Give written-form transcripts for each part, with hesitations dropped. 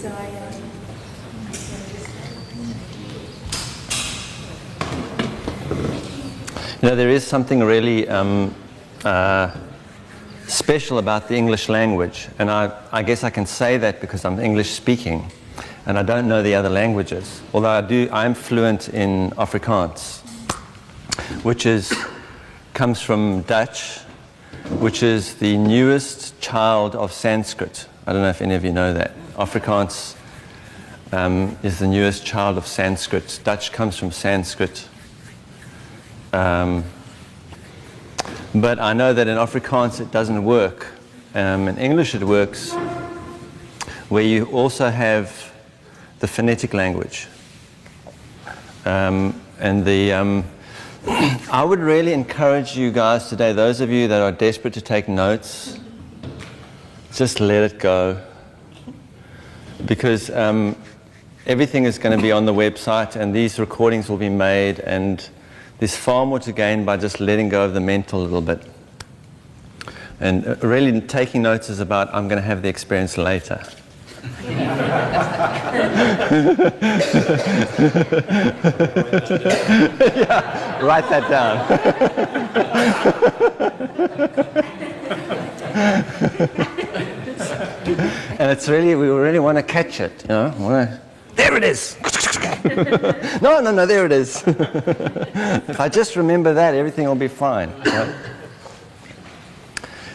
You know, there is something really special about the English language, and I guess I can say that because I'm English speaking and I don't know the other languages, although I'm fluent in Afrikaans, which comes from Dutch, which is the newest child of Sanskrit. I don't know if any of you know that. Afrikaans is the newest child of Sanskrit. Dutch comes from Sanskrit. But I know that in Afrikaans it doesn't work. In English it works, where you also have the phonetic language. I would really encourage you guys today, those of you that are desperate to take notes, just let it go. Because everything is going to be on the website and these recordings will be made, and there's far more to gain by just letting go of the mental a little bit. And really taking notes is about, I'm going to have the experience later. Yeah, write that down. And it's really, we really want to catch it, you know. There it is! No, there it is. If I just remember that, everything will be fine. Right?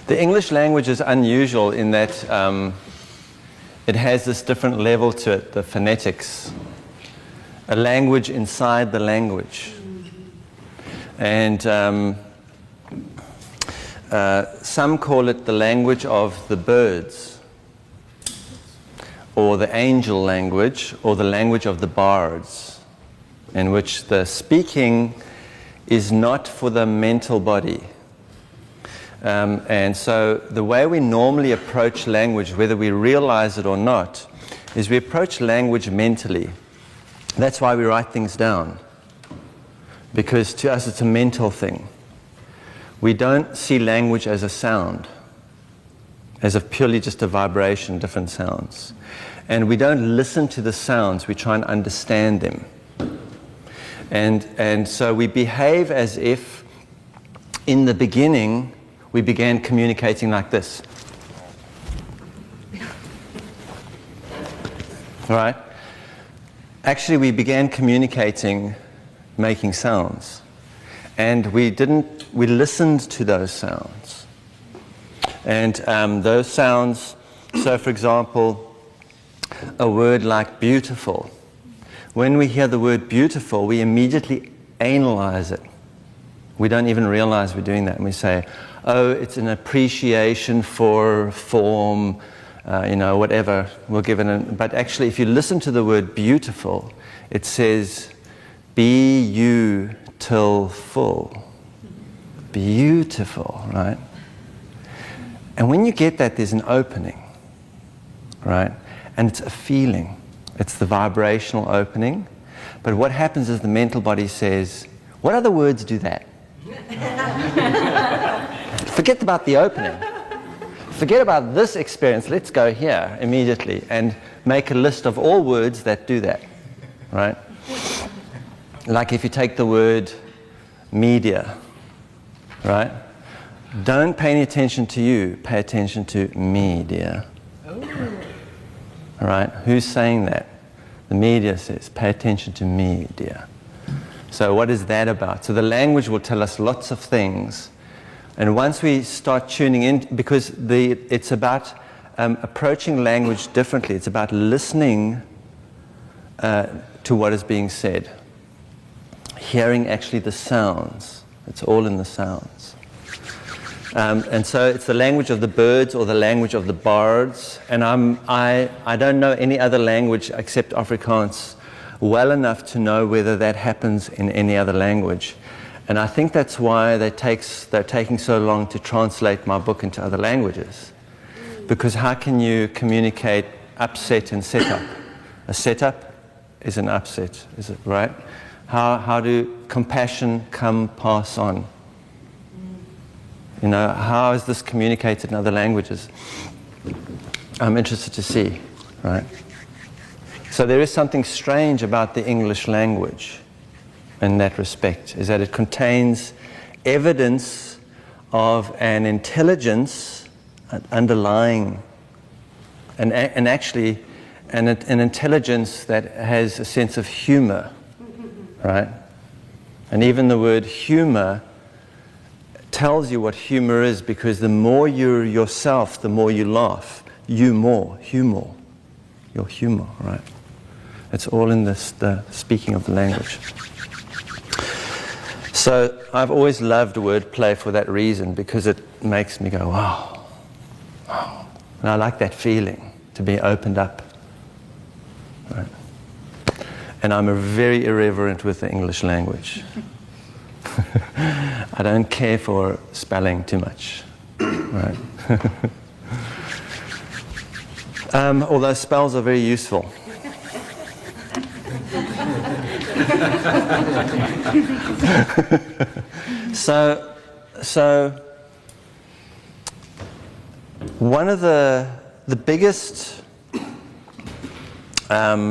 The English language is unusual in that it has this different level to it, the phonetics. A language inside the language. And some call it the language of the birds, or the angel language, or the language of the bards, in which the speaking is not for the mental body. And so the way we normally approach language, whether we realize it or not, is we approach language mentally. That's why we write things down, because to us it's a mental thing. We don't see language as a sound, as purely just a vibration, different sounds. And we don't listen to the sounds, we try and understand them. And so we behave as if in the beginning we began communicating like this. Right? Actually, we began communicating making sounds. And we listened to those sounds. And those sounds, so for example, a word like beautiful. When we hear the word beautiful, we immediately analyze it. We don't even realize we're doing that. And we say, oh, it's an appreciation for form, whatever. We'll give it but actually, if you listen to the word beautiful, it says, be you till full. Beautiful, right? And when you get that, there's an opening, right? And it's a feeling. It's the vibrational opening. But what happens is the mental body says, what other words do that? Forget about the opening. Forget about this experience. Let's go here immediately and make a list of all words that do that, right? Like if you take the word media, right? Don't pay any attention to you. Pay attention to media. All right? Who's saying that? The media says, pay attention to media. So what is that about? So the language will tell us lots of things. And once we start tuning in, because it's about approaching language differently. It's about listening to what is being said. Hearing actually the sounds. It's all in the sounds. And so it's the language of the birds or the language of the bards. And I don't know any other language except Afrikaans well enough to know whether that happens in any other language. And I think that's why they're taking so long to translate my book into other languages. Because how can you communicate upset and setup? A setup is an upset, is it right? How do compassion come pass on? You know, how is this communicated in other languages? I'm interested to see, right? So there is something strange about the English language in that respect, is that it contains evidence of an intelligence underlying, and actually an intelligence that has a sense of humor, right? And even the word humor tells you what humor is, because the more you're yourself, the more you laugh. Humor, your humor, right? It's all in this, the speaking of the language. So I've always loved wordplay for that reason, because it makes me go, wow, wow. And I like that feeling, to be opened up. Right? And I'm very irreverent with the English language. I don't care for spelling too much. Right? Although spells are very useful. So one of the biggest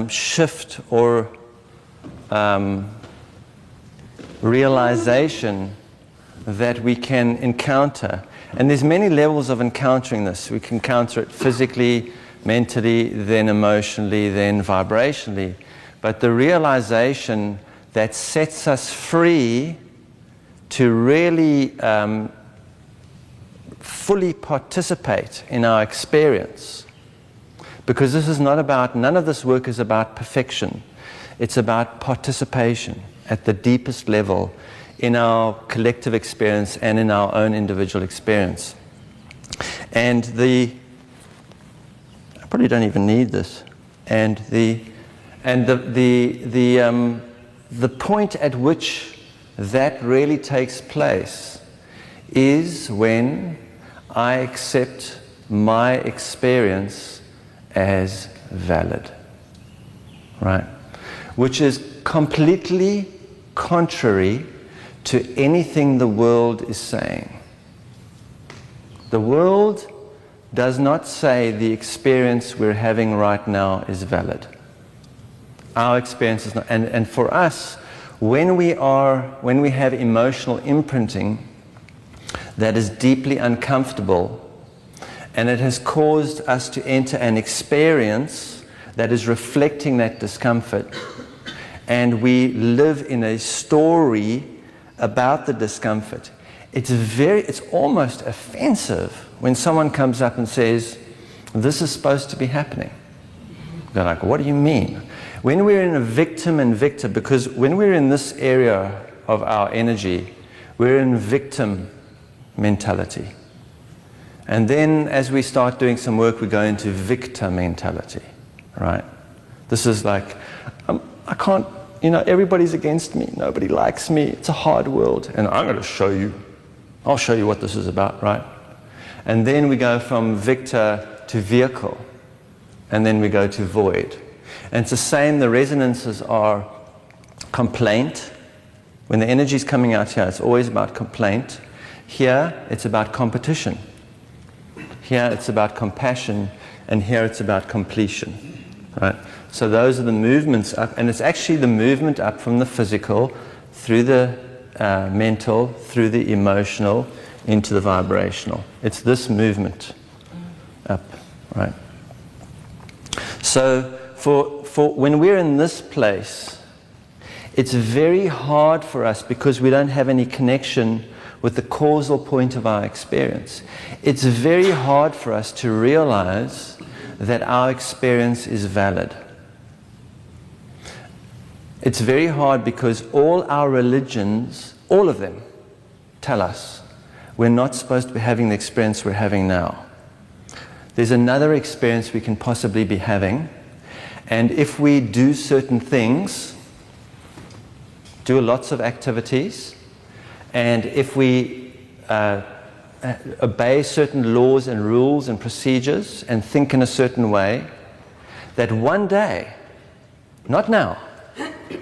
shift or realization that we can encounter, and there's many levels of encountering this. We can encounter it physically, mentally, then emotionally, then vibrationally. But the realization that sets us free to really fully participate in our experience. Because this is not about, none of this work is about perfection. It's about participation at the deepest level in our collective experience and in our own individual experience. And I probably don't even need this. And the point at which that really takes place is when I accept my experience as valid, right? Which is completely contrary to anything the world is saying. The world does not say the experience we're having right now is valid. Our experience is not, and for us, when we have emotional imprinting that is deeply uncomfortable, and it has caused us to enter an experience that is reflecting that discomfort, and we live in a story about the discomfort, it's almost offensive when someone comes up and says, this is supposed to be happening. They're like, what do you mean? When we're in a victim and victor, because when we're in this area of our energy, we're in victim mentality. And then as we start doing some work, we go into victor mentality, right? This is like, I can't, everybody's against me, nobody likes me, it's a hard world, and I'm going to show you. I'll show you what this is about, right? And then we go from victor to vehicle, and then we go to void. And it's the same, the resonances are complaint. When the energy is coming out here, it's always about complaint. Here, it's about competition. Here, it's about compassion. And here, it's about completion. Right? So those are the movements up. And it's actually the movement up from the physical, through the mental, through the emotional, into the vibrational. It's this movement up, right? So for when we're in this place, it's very hard for us because we don't have any connection with the causal point of our experience. It's very hard for us to realize that our experience is valid. It's very hard because all our religions, all of them, tell us we're not supposed to be having the experience we're having now. There's another experience we can possibly be having, and if we do certain things, do lots of activities, and if we obey certain laws and rules and procedures and think in a certain way, that one day, not now,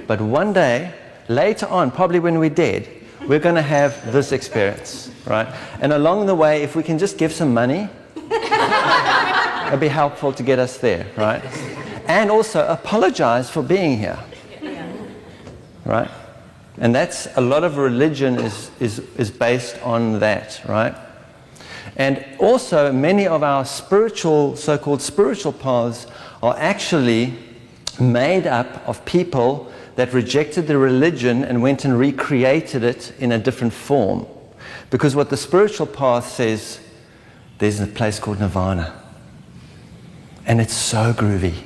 but one day, later on, probably when we're dead, we're going to have this experience, right? And along the way, if we can just give some money, it'll be helpful to get us there, right? and also apologize for being here. Right? And that's a lot of religion is based on that, right? And also many of our spiritual, so-called spiritual paths are actually made up of people that rejected the religion and went and recreated it in a different form. Because what the spiritual path says, there's a place called Nirvana. And it's so groovy.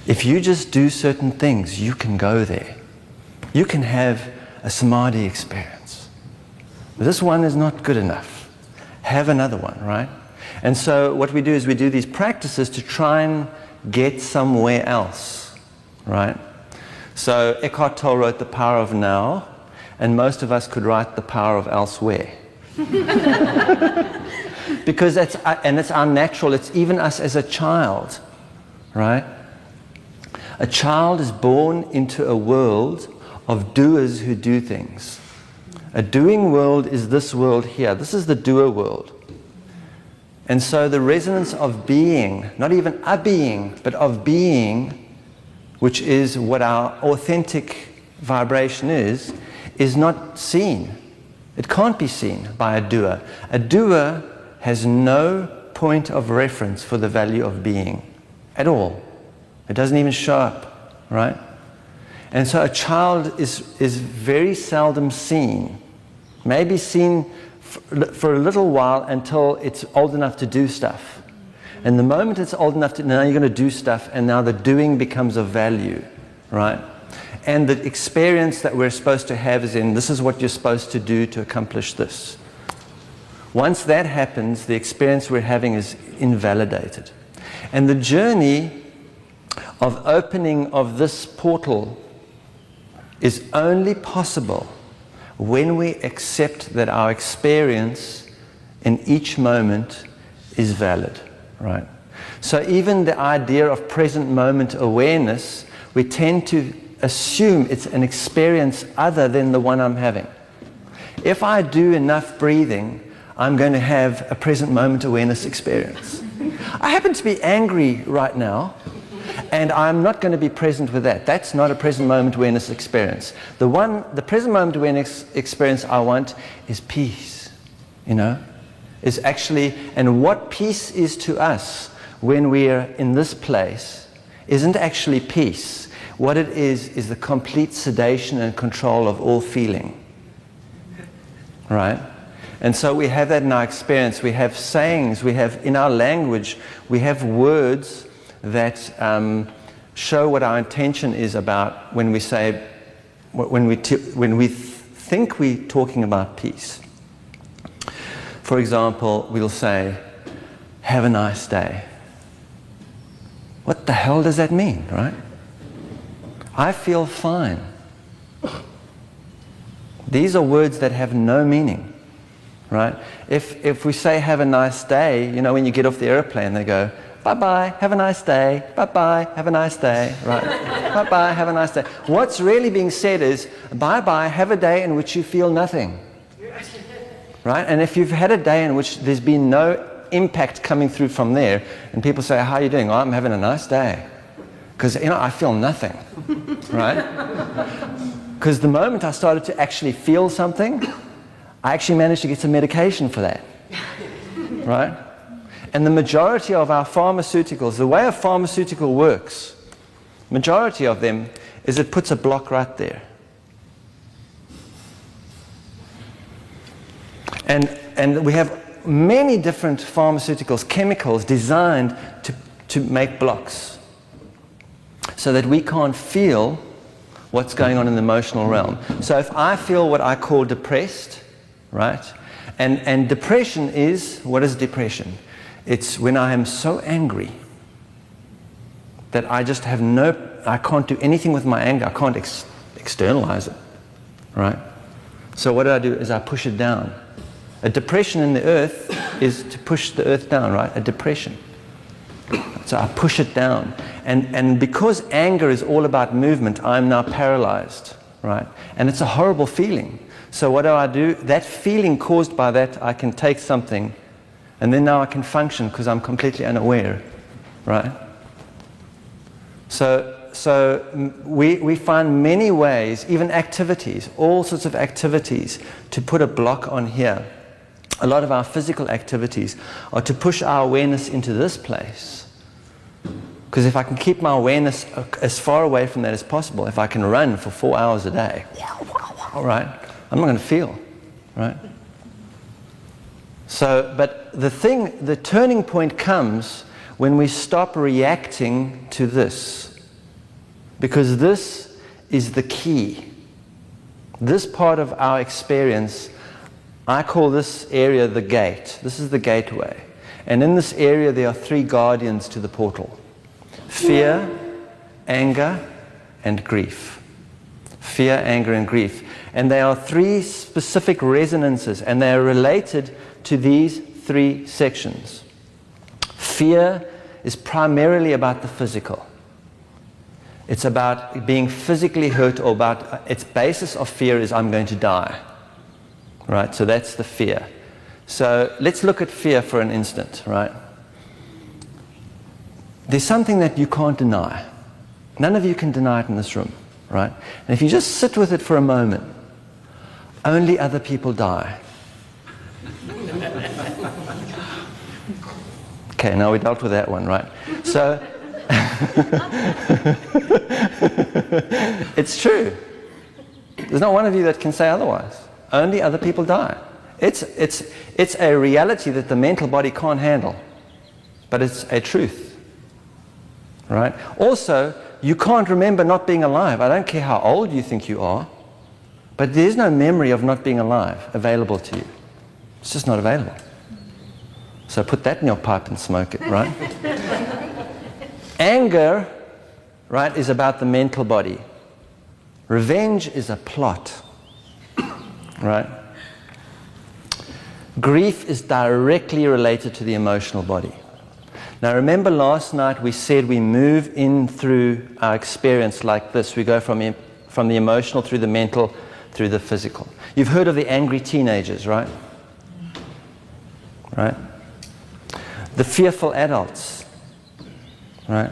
If you just do certain things, you can go there. You can have a samadhi experience. This one is not good enough. Have another one, right? And so what we do is we do these practices to try and get somewhere else, right? So Eckhart Tolle wrote The Power of Now, and most of us could write The Power of Elsewhere. Because it's our natural, it's even us as a child, right? A child is born into a world of doers who do things. A doing world is this world here. This is the doer world. And so the resonance of being, not even a being, but of being, which is what our authentic vibration is not seen. It can't be seen by a doer. A doer has no point of reference for the value of being at all. It doesn't even show up, right? And so a child is very seldom seen. Maybe seen for a little while until it's old enough to do stuff. And the moment it's old enough to, now you're going to do stuff, and now the doing becomes of value, right? And the experience that we're supposed to have is in, this is what you're supposed to do to accomplish this. Once that happens, the experience we're having is invalidated. And the journey of opening of this portal is only possible when we accept that our experience in each moment is valid, right? So even the idea of present moment awareness, we tend to assume it's an experience other than the one I'm having. If I do enough breathing, I'm going to have a present moment awareness experience. I happen to be angry right now, and I'm not going to be present with that. That's not a present moment awareness experience. The present moment awareness experience I want is peace, is actually, and what peace is to us when we're in this place isn't actually peace. What it is the complete sedation and control of all feeling, right? And so we have that in our experience. We have sayings, we have in our language, we have words that show what our intention is about when we say, when we think we're talking about peace. For example, we'll say, have a nice day. What the hell does that mean, right? I feel fine. These are words that have no meaning, right? If we say have a nice day, when you get off the airplane, they go, bye-bye, have a nice day, bye-bye, have a nice day, right? Bye-bye, have a nice day. What's really being said is, bye-bye, have a day in which you feel nothing, right? And if you've had a day in which there's been no impact coming through from there, and people say, how are you doing? Oh, I'm having a nice day. Because, I feel nothing, right? Because the moment I started to actually feel something, I actually managed to get some medication for that, right? And the majority of our pharmaceuticals, the way a pharmaceutical works, majority of them, is it puts a block right there. And we have many different pharmaceuticals, chemicals designed to make blocks so that we can't feel what's going on in the emotional realm. So if I feel what I call depressed, right? And depression is, what is depression? It's when I am so angry that I just have I can't do anything with my anger. I can't externalize it, right? So what do is I push it down. A depression in the earth is to push the earth down, right? A depression. So I push it down. And because anger is all about movement, I'm now paralyzed, right? And it's a horrible feeling. So what do? That feeling caused by that, I can take something, and then now I can function because I'm completely unaware, right? We find many ways, even activities, all sorts of activities, to put a block on here. A lot of our physical activities are to push our awareness into this place. Because if I can keep my awareness as far away from that as possible, if I can run for 4 hours a day, all right, I'm not going to feel, right? So, but the turning point comes when we stop reacting to this. Because this is the key. This part of our experience, I call this area the gate. This is the gateway. And in this area there are 3 guardians to the portal. Fear, anger, and grief. Fear, anger, and grief. And they are 3 specific resonances, and they are related to these 3 sections. Fear is primarily about the physical. It's about being physically hurt, or about its basis of fear is I'm going to die. Right? So that's the fear. So let's look at fear for an instant, right? There's something that you can't deny. None of you can deny it in this room, right? And if you just sit with it for a moment, only other people die. Okay, now we dealt with that one, right? So it's true. There's not one of you that can say otherwise. Only other people die. It's a reality that the mental body can't handle, but it's a truth. Right? Also, you can't remember not being alive. I don't care how old you think you are, but there's no memory of not being alive available to you. It's just not available. So put that in your pipe and smoke it, right? Anger, right, is about the mental body. Revenge is a plot, right? Grief is directly related to the emotional body. Now remember last night we said we move in through our experience like this. We go from the emotional through the mental, through the physical. You've heard of the angry teenagers, right? Right? The fearful adults, right?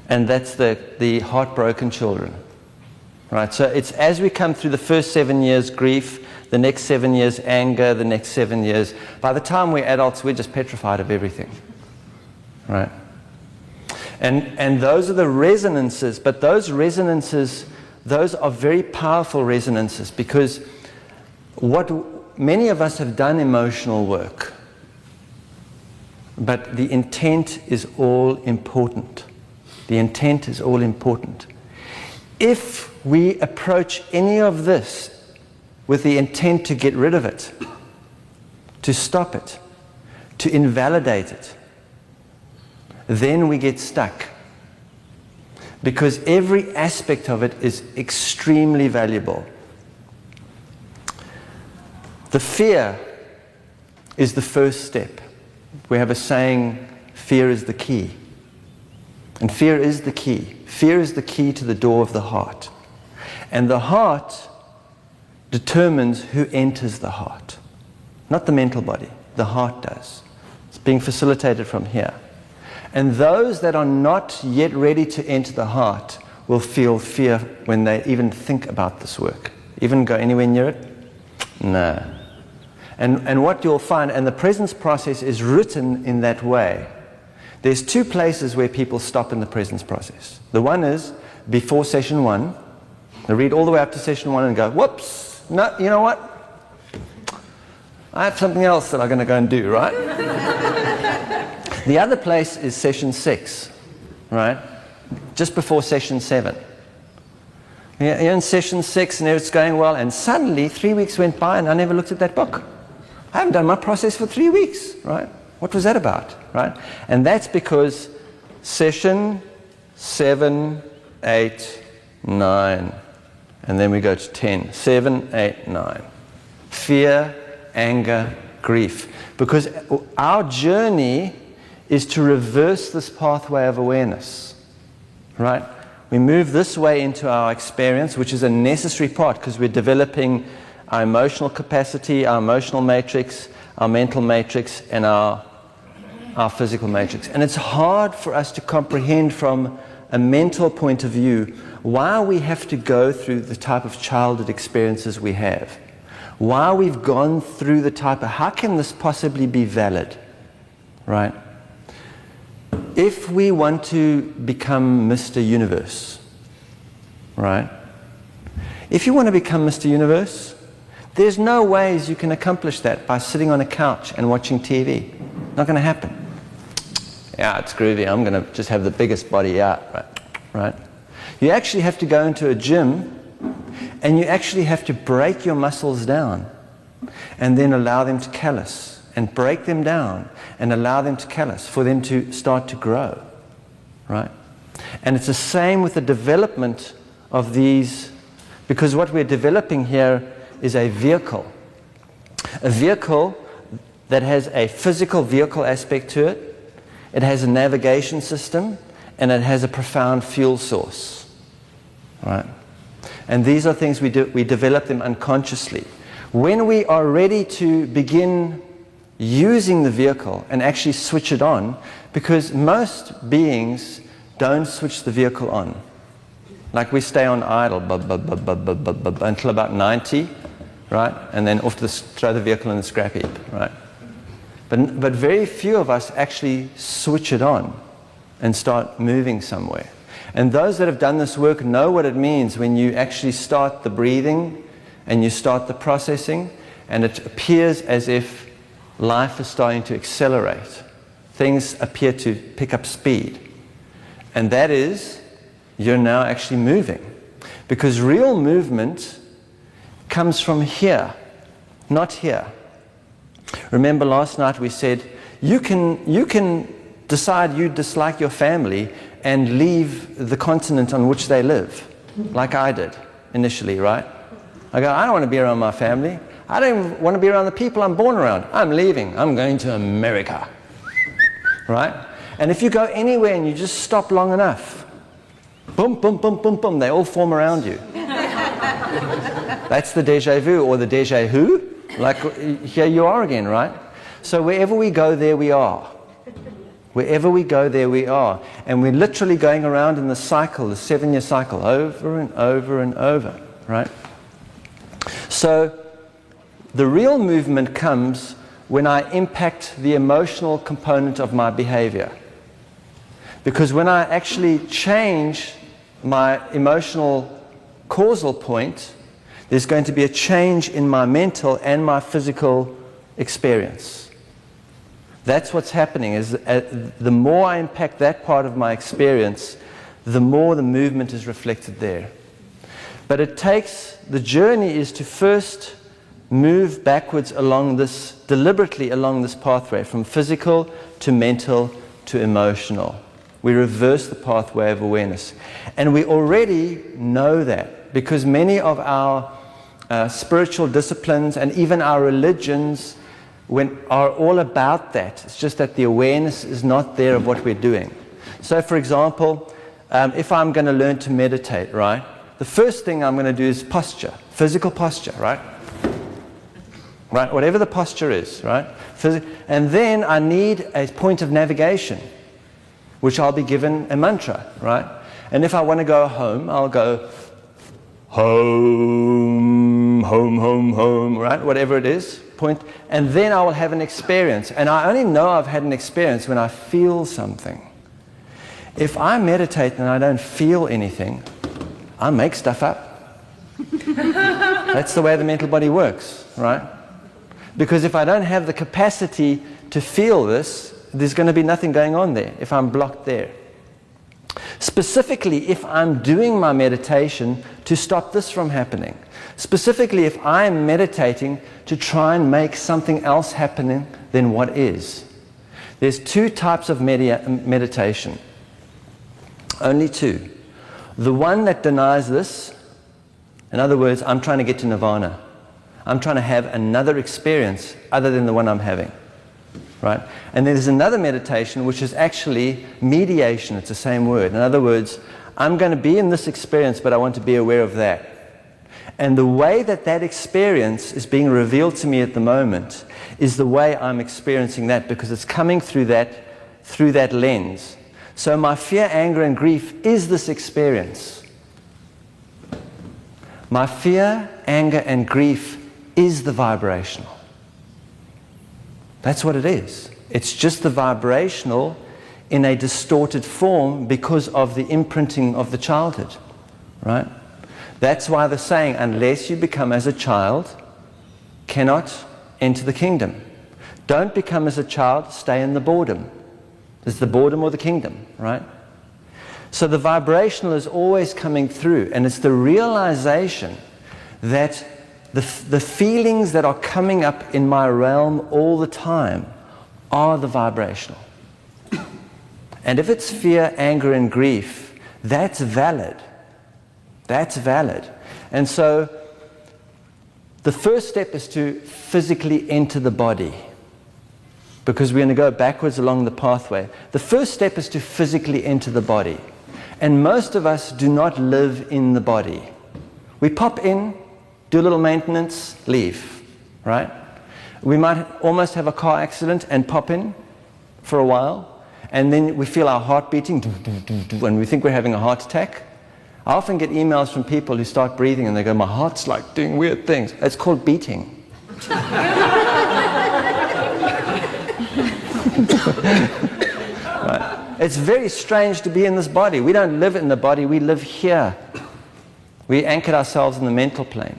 And that's the heartbroken children, right? So it's as we come through the first 7 years grief, the next 7 years anger, the next 7 years, by the time we're adults we're just petrified of everything. Right? And those are the resonances, but those resonances, those are very powerful resonances, because what many of us have done emotional work, but the intent is all important. The intent is all important. If we approach any of this with the intent to get rid of it, to stop it, to invalidate it, then we get stuck. Because every aspect of it is extremely valuable. The fear is the first step. We have a saying, fear is the key. And fear is the key. Fear is the key to the door of the heart. And the heart determines who enters the heart. Not the mental body, the heart does. It's being facilitated from here. And those that are not yet ready to enter the heart will feel fear when they even think about this work. Even go anywhere near it? No. And what you'll find, and the presence process is written in that way. There's 2 places where people stop in the presence process. The one is before session 1. They read all the way up to session 1 and go, whoops, no, you know what? I have something else that I'm going to go and do, right? The other place is session 6, right? Just before session 7. You're in session 6 and it's going well, and suddenly 3 weeks went by and I never looked at that book. I haven't done my process for 3 weeks, right? What was that about, right? And that's because session 7, 8, 9, and then we go to 10. 7, 8, 9. Fear, anger, grief. Because our journey is to reverse this pathway of awareness, right? We move this way into our experience, which is a necessary part because we're developing our emotional capacity, our emotional matrix, our mental matrix, and our physical matrix. And it's hard for us to comprehend from a mental point of view why we have to go through the type of childhood experiences we have. Why we've gone through the type of, how can this possibly be valid, right? If we want to become Mr. Universe, right? If you want to become Mr. Universe, there's no ways you can accomplish that by sitting on a couch and watching TV. Not going to happen. Yeah, it's groovy. I'm going to just have the biggest body out, right? You actually have to go into a gym and you actually have to break your muscles down and then allow them to callus, and break them down and allow them to callus for them to start to grow, right? And it's the same with the development of these, because what we're developing here is a vehicle that has a physical vehicle aspect to it. It has a navigation system, and it has a profound fuel source, right? And these are things we develop them unconsciously. When we are ready to begin using the vehicle and actually switch it on, because most beings don't switch the vehicle on. Like we stay on idle until about 90, right? And then off to throw the vehicle in the scrap heap, right? But very few of us actually switch it on and start moving somewhere. And those that have done this work know what it means when you actually start the breathing and you start the processing, and it appears as if life is starting to accelerate. Things appear to pick up speed. And that is, you're now actually moving. Because real movement comes from here, not here. Remember last night we said, you can decide you dislike your family and leave the continent on which they live, like I did initially, right? I go, I don't want to be around my family. I don't even want to be around the people I'm born around. I'm leaving. I'm going to America, right? And if you go anywhere and you just stop long enough, boom, boom, boom, boom, boom, they all form around you. That's the déjà vu or the déjà who. Like, here you are again, right? So wherever we go, there we are. Wherever we go, there we are. And we're literally going around in the cycle, the 7-year cycle, over and over and over, right? So the real movement comes when I impact the emotional component of my behavior. Because when I actually change my emotional causal point, there's going to be a change in my mental and my physical experience. That's what's happening, is the more I impact that part of my experience, the more the movement is reflected there. But it takes, the journey is to first move backwards along this, deliberately along this pathway, from physical to mental to emotional. We reverse the pathway of awareness. And we already know that, because many of our spiritual disciplines and even our religions are all about that. It's just that the awareness is not there of what we're doing. So for example, if I'm going to learn to meditate, right, the first thing I'm going to do is posture, physical posture, right? Right, whatever the posture is, right? And then I need a point of navigation, which I'll be given a mantra, right? And if I want to go home, I'll go home, home, home, home, right? Whatever it is, point. And then I will have an experience. And I only know I've had an experience when I feel something. If I meditate and I don't feel anything, I make stuff up. That's the way the mental body works, right? Because if I don't have the capacity to feel this, there's going to be nothing going on there if I'm blocked there. Specifically, if I'm doing my meditation to stop this from happening. Specifically, if I'm meditating to try and make something else happen than what is. There's two types of meditation. Only two. The one that denies this, in other words, I'm trying to get to nirvana. I'm trying to have another experience other than the one I'm having, right? And there's another meditation which is actually mediation. It's the same word. In other words, I'm going to be in this experience, but I want to be aware of that. And the way that that experience is being revealed to me at the moment is the way I'm experiencing that, because it's coming through that lens. So my fear, anger, and grief is this experience. My fear, anger, and grief is the vibrational. That's what it is. It's just the vibrational in a distorted form because of the imprinting of the childhood, right? That's why the saying, unless you become as a child, cannot enter the kingdom. Don't become as a child, stay in the boredom. It's the boredom or the kingdom, right? So the vibrational is always coming through, and it's the realization that the feelings that are coming up in my realm all the time are the vibrational. And if it's fear, anger, and grief, that's valid. That's valid. And so the first step is to physically enter the body, because we're going to go backwards along the pathway. The first step is to physically enter the body. And most of us do not live in the body. We pop in, do a little maintenance, leave, right? We might almost have a car accident and pop in for a while, and then we feel our heart beating, and we think we're having a heart attack. I often get emails from people who start breathing and they go, my heart's like doing weird things. It's called beating. Right. It's very strange to be in this body. We don't live in the body, we live here. We anchored ourselves in the mental plane.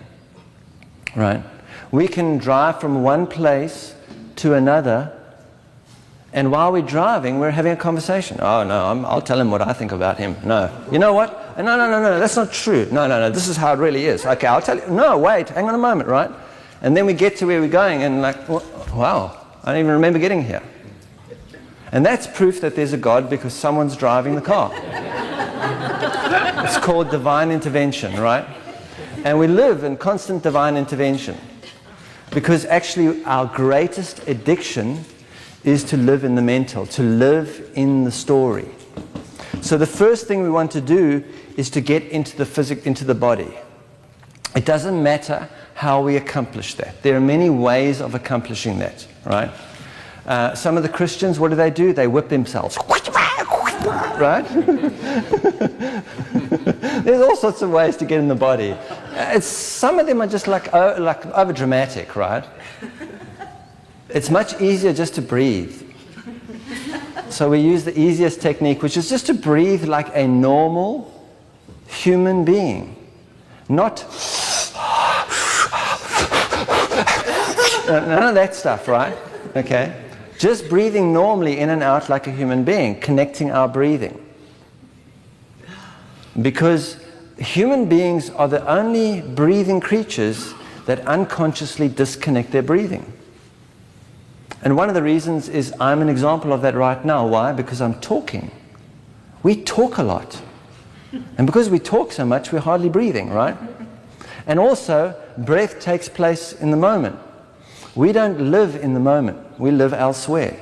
Right? We can drive from one place to another, and while we're driving, we're having a conversation. Oh no, I'll tell him what I think about him. No. You know what? No, that's not true. No, this is how it really is. Okay, I'll tell you. No, wait, hang on a moment, right? And then we get to where we're going, and like, wow, I don't even remember getting here. And that's proof that there's a God, because someone's driving the car. It's called divine intervention, right? And we live in constant divine intervention, because actually our greatest addiction is to live in the mental, to live in the story. So the first thing we want to do is to get into the body. It doesn't matter how we accomplish that. There are many ways of accomplishing that, right? Some of the Christians, what do? They whip themselves, right? There's all sorts of ways to get in the body. Some of them are just like over dramatic, right? It's much easier just to breathe. So we use the easiest technique, which is just to breathe like a normal human being. Not none of that stuff, right? Okay? Just breathing normally in and out like a human being, connecting our breathing. Because human beings are the only breathing creatures that unconsciously disconnect their breathing. And one of the reasons is I'm an example of that right now. Why? Because I'm talking. We talk a lot. And because we talk so much, we're hardly breathing, right? And also, breath takes place in the moment. We don't live in the moment. We live elsewhere.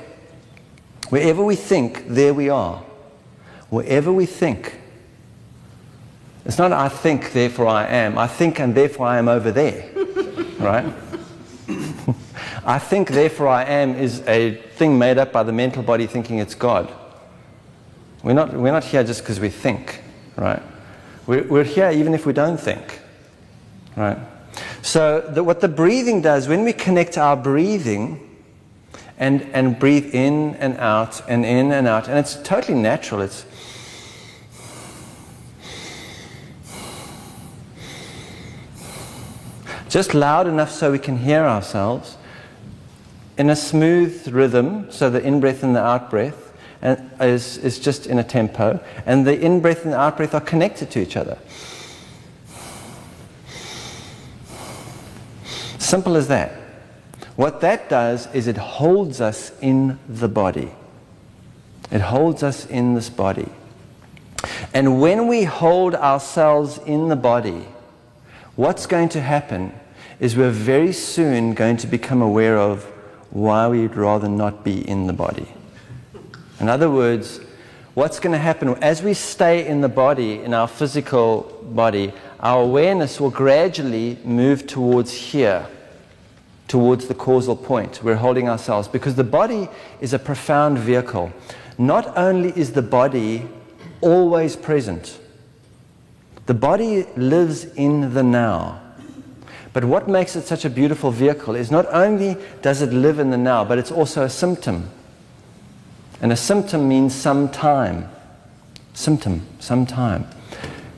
Wherever we think, there we are. Wherever we think. It's not I think, therefore I am. I think and therefore I am over there. Right? I think, therefore I am is a thing made up by the mental body thinking it's God. We're not here just because we think, right? We're here even if we don't think, right? So what the breathing does, when we connect our breathing and breathe in and out and in and out, and it's totally natural. It's just loud enough so we can hear ourselves, in a smooth rhythm, so the in-breath and the out-breath is just in a tempo, and the in-breath and the out-breath are connected to each other. Simple as that. What that does is it holds us in the body. It holds us in this body. And when we hold ourselves in the body, what's going to happen is we're very soon going to become aware of why we'd rather not be in the body. In other words, what's going to happen as we stay in the body, in our physical body, our awareness will gradually move towards here, towards the causal point. We're holding ourselves, because the body is a profound vehicle. not only is the body always present, the body lives in the now. But what makes it such a beautiful vehicle is not only does it live in the now, but it's also a symptom. And a symptom means some time. Symptom, some time.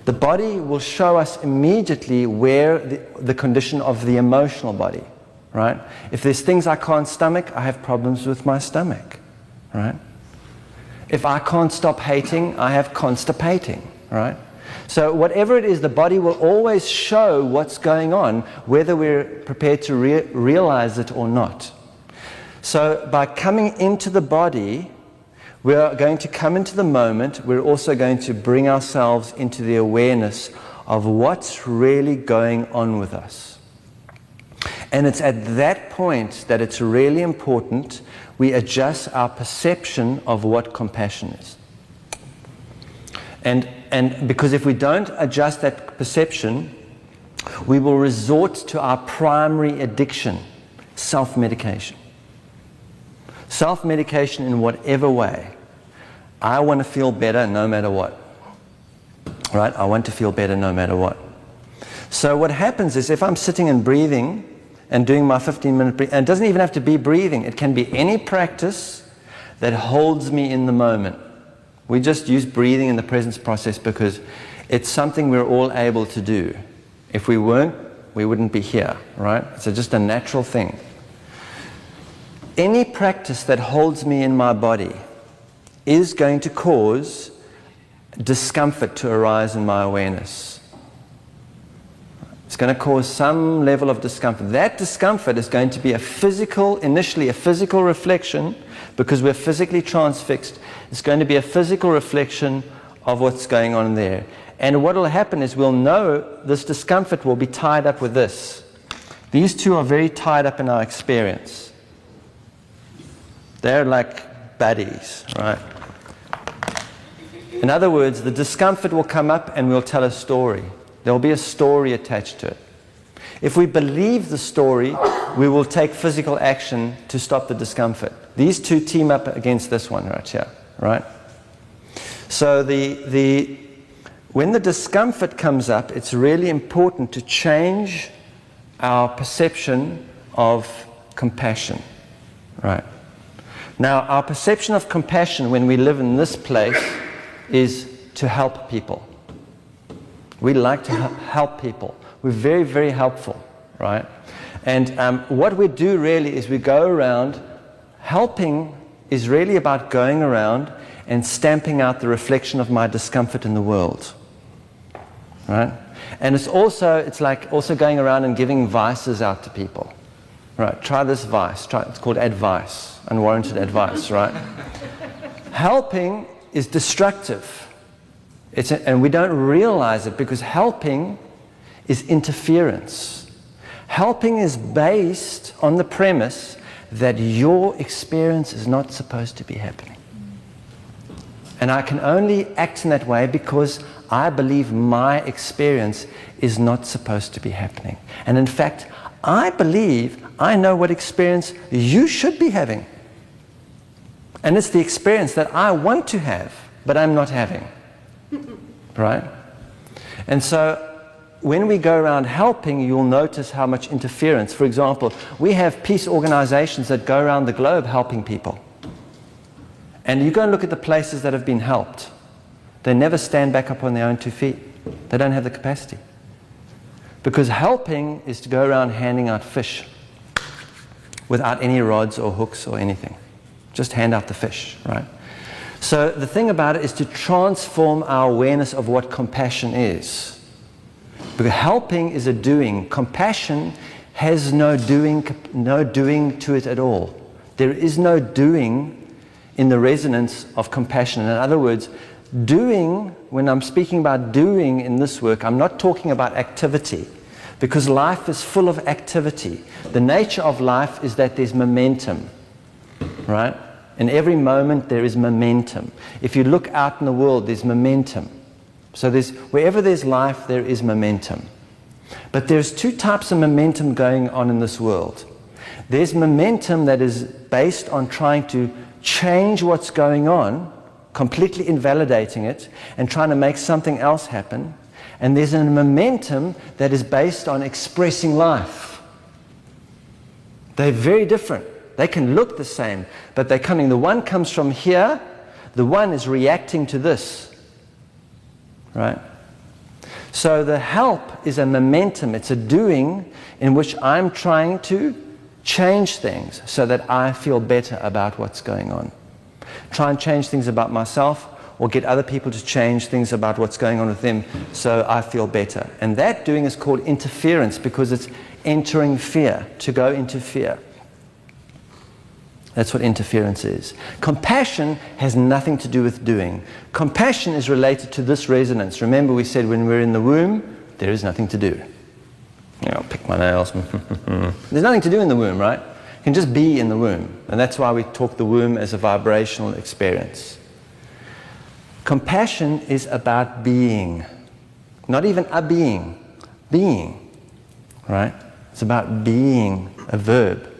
The body will show us immediately where the condition of the emotional body, right? If there's things I can't stomach, I have problems with my stomach, right? If I can't stop hating, I have constipating, right? So whatever it is, the body will always show what's going on, whether we're prepared to realize it or not. So by coming into the body, we are going to come into the moment. We're also going to bring ourselves into the awareness of what's really going on with us. And it's at that point that it's really important we adjust our perception of what compassion is. And because if we don't adjust that perception, we will resort to our primary addiction, self-medication. Self-medication in whatever way. I want to feel better no matter what. Right? I want to feel better no matter what. So what happens is if I'm sitting and breathing and doing my 15-minute breathing, and it doesn't even have to be breathing, it can be any practice that holds me in the moment. We just use breathing in the presence process because it's something we're all able to do. If we weren't, we wouldn't be here, right? It's just a natural thing. Any practice that holds me in my body is going to cause discomfort to arise in my awareness. It's going to cause some level of discomfort. That discomfort is going to be initially a physical reflection, because we're physically transfixed. It's going to be a physical reflection of what's going on there. And what will happen is we'll know this discomfort will be tied up with this. These two are very tied up in our experience. They're like buddies, right? In other words, the discomfort will come up and we'll tell a story. There will be a story attached to it. If we believe the story, we will take physical action to stop the discomfort. These two team up against this one right here, right? So when the discomfort comes up, it's really important to change our perception of compassion, right? Now, our perception of compassion when we live in this place is to help people. We like to help people. We're very, very helpful, right? And what we do really is we go around. Helping is really about going around and stamping out the reflection of my discomfort in the world, right? And it's like also going around and giving vices out to people, right? Try this vice. It's called advice, unwarranted advice, right? Helping is destructive. And we don't realize it because helping is interference. Helping is based on the premise that your experience is not supposed to be happening. And I can only act in that way because I believe my experience is not supposed to be happening. And in fact, I believe I know what experience you should be having. And it's the experience that I want to have, but I'm not having. Right? And so when we go around helping, you'll notice how much interference. For example, we have peace organizations that go around the globe helping people. And you go and look at the places that have been helped. They never stand back up on their own 2 feet. They don't have the capacity. Because helping is to go around handing out fish without any rods or hooks or anything. Just hand out the fish, right? So the thing about it is to transform our awareness of what compassion is. Because helping is a doing. Compassion has no doing to it at all. There is no doing in the resonance of compassion. In other words, doing, when I'm speaking about doing in this work, I'm not talking about activity. Because life is full of activity. The nature of life is that there's momentum, right? In every moment there is momentum. If you look out in the world, there's momentum. So wherever there's life, there is momentum. But there's two types of momentum going on in this world. There's momentum that is based on trying to change what's going on, completely invalidating it, and trying to make something else happen. And there's a momentum that is based on expressing life. They're very different. They can look the same, but they're coming. The one comes from here, the one is reacting to this. Right? So the help is a momentum, it's a doing in which I'm trying to change things so that I feel better about what's going on. Try and change things about myself, or get other people to change things about what's going on with them so I feel better. And that doing is called interference, because it's entering fear, to go into fear. That's what interference is. Compassion has nothing to do with doing. Compassion is related to this resonance. Remember, we said when we're in the womb, there is nothing to do. I'll pick my nails. There's nothing to do in the womb, right? You can just be in the womb. And that's why we talk the womb as a vibrational experience. Compassion is about being. Not even a being. Being. Right? It's about being, a verb.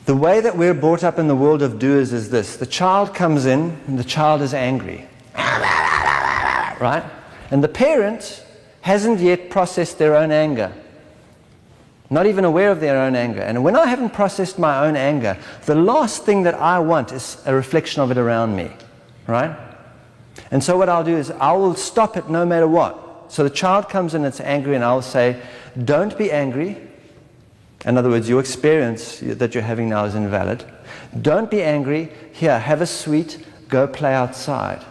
The way that we're brought up in the world of doers is this. The child comes in and the child is angry. Right? And the parent hasn't yet processed their own anger. Not even aware of their own anger. And when I haven't processed my own anger, the last thing that I want is a reflection of it around me. Right? And so what I'll do is I will stop it no matter what. So the child comes in and it's angry, and I'll say, don't be angry. In other words, your experience that you're having now is invalid. Don't be angry. Here, have a sweet. Go play outside.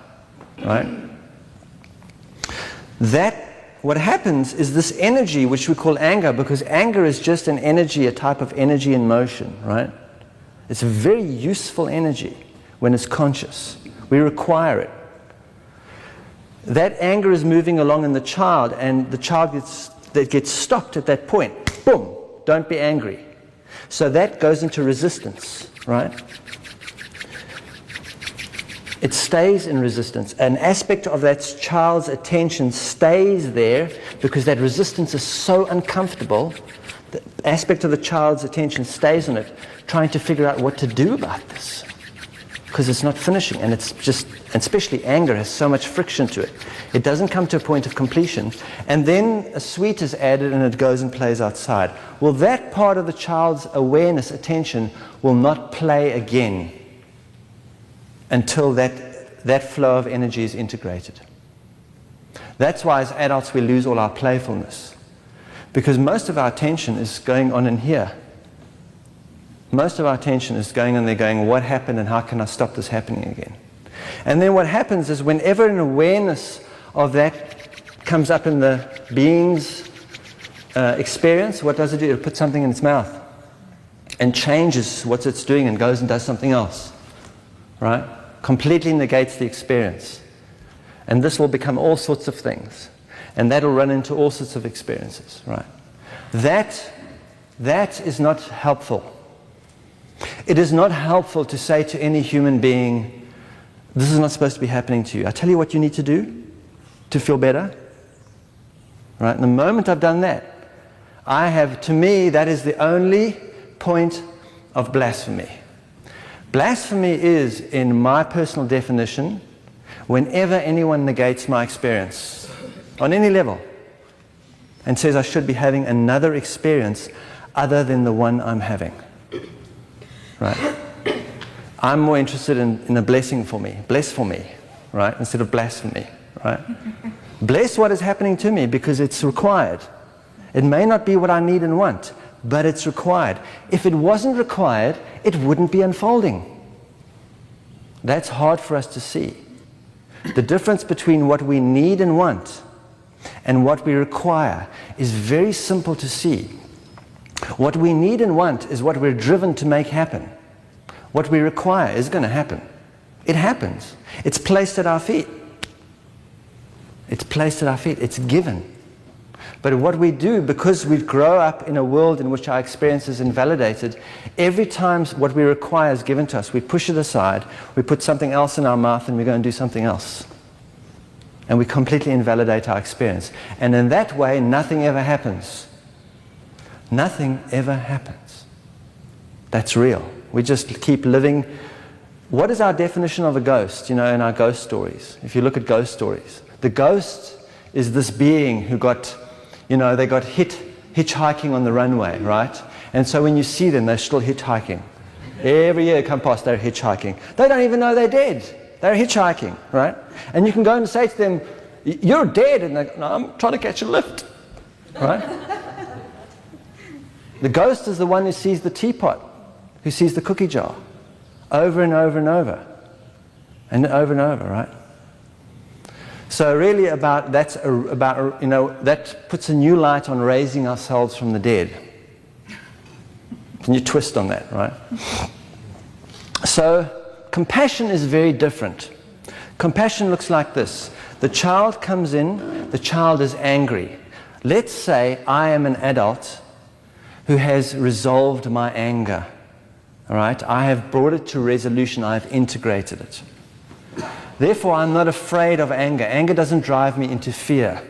Right? What happens is this energy, which we call anger, because anger is just an energy, a type of energy in motion. Right? It's a very useful energy when it's conscious. We require it. That anger is moving along in the child, and the child gets stopped at that point. Boom! Don't be angry. So that goes into resistance, right? It stays in resistance. An aspect of that child's attention stays there because that resistance is so uncomfortable. The aspect of the child's attention stays on it, trying to figure out what to do about this. Because it's not finishing, and it's just, and especially anger has so much friction to it. It doesn't come to a point of completion, and then a sweet is added and it goes and plays outside. Well, that part of the child's awareness, attention, will not play again until that flow of energy is integrated. That's why as adults we lose all our playfulness, because most of our attention is going on in here. Most of our attention is going on there going, what happened and how can I stop this happening again? And then what happens is whenever an awareness of that comes up in the being's experience, what does it do? It puts something in its mouth and changes what it's doing and goes and does something else. Right? Completely negates the experience. And this will become all sorts of things. And that will run into all sorts of experiences. Right? That is not helpful. It is not helpful to say to any human being, this is not supposed to be happening to you. I tell you what you need to do to feel better. Right? And the moment I've done that, to me, that is the only point of blasphemy. Blasphemy is, in my personal definition, whenever anyone negates my experience, on any level, and says I should be having another experience other than the one I'm having. Right? I'm more interested in a blessing for me. Bless for me, right? Instead of blasphemy, right? Bless what is happening to me because it's required. It may not be what I need and want, but it's required. If it wasn't required, it wouldn't be unfolding. That's hard for us to see. The difference between what we need and want and what we require is very simple to see. What we need and want is what we're driven to make happen. What we require is going to happen. It happens. It's placed at our feet. It's placed at our feet. It's given. But what we do, because we grow up in a world in which our experience is invalidated, every time what we require is given to us, we push it aside, we put something else in our mouth, and we go and do something else. And we completely invalidate our experience. And in that way, nothing ever happens. Nothing ever happens. That's real. We just keep living. What is our definition of a ghost, in our ghost stories? If you look at ghost stories, the ghost is this being who got, they got hitchhiking on the runway, right? And so when you see them, they're still hitchhiking. Every year come past, they're hitchhiking. They don't even know they're dead. They're hitchhiking, right? And you can go and say to them, you're dead. And they go, no, I'm trying to catch a lift, right? The ghost is the one who sees the teapot, who sees the cookie jar, over and over and over, and over and over, right? So really that puts a new light on raising ourselves from the dead. Can you twist on that, right? So compassion is very different. Compassion looks like this. The child comes in, the child is angry. Let's say I am an adult who has resolved my anger. All right? I have brought it to resolution. I have integrated it. Therefore, I'm not afraid of anger. Anger doesn't drive me into fear.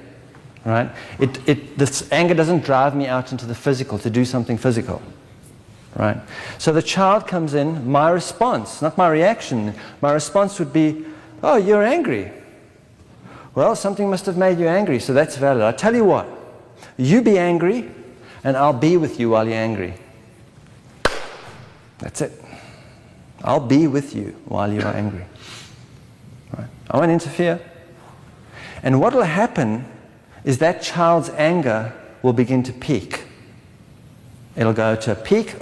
Right? This anger doesn't drive me out into the physical to do something physical. Right? So the child comes in, my response, not my reaction, my response would be, oh, you're angry. Well, something must have made you angry, so that's valid. I tell you what, you be angry, and I'll be with you while you're angry. That's it. I'll be with you while you are angry. Right? I won't interfere. And what will happen is that child's anger will begin to peak. It'll go to a peak.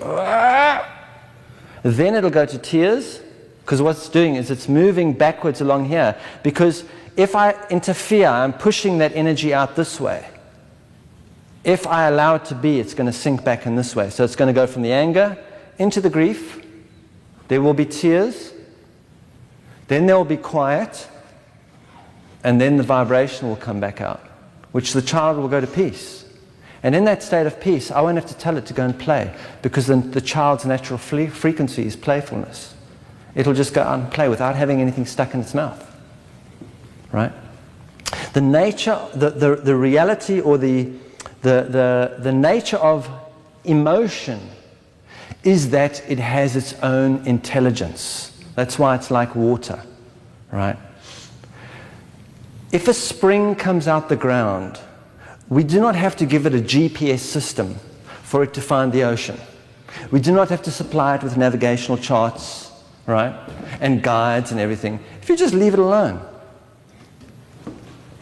Then it'll go to tears, because what it's doing is it's moving backwards along here. Because if I interfere, I'm pushing that energy out this way. If I allow it to be, it's going to sink back in this way. So it's going to go from the anger into the grief. There will be tears. Then there will be quiet. And then the vibration will come back out, which the child will go to peace. And in that state of peace, I won't have to tell it to go and play, because the child's natural frequency is playfulness. It'll just go out and play without having anything stuck in its mouth. Right? The nature, the reality, or the nature of emotion is that it has its own intelligence. That's why it's like water. Right? If a spring comes out the ground, we do not have to give it a GPS system for it to find the ocean. We do not have to supply it with navigational charts, right, and guides and everything. If you just leave it alone,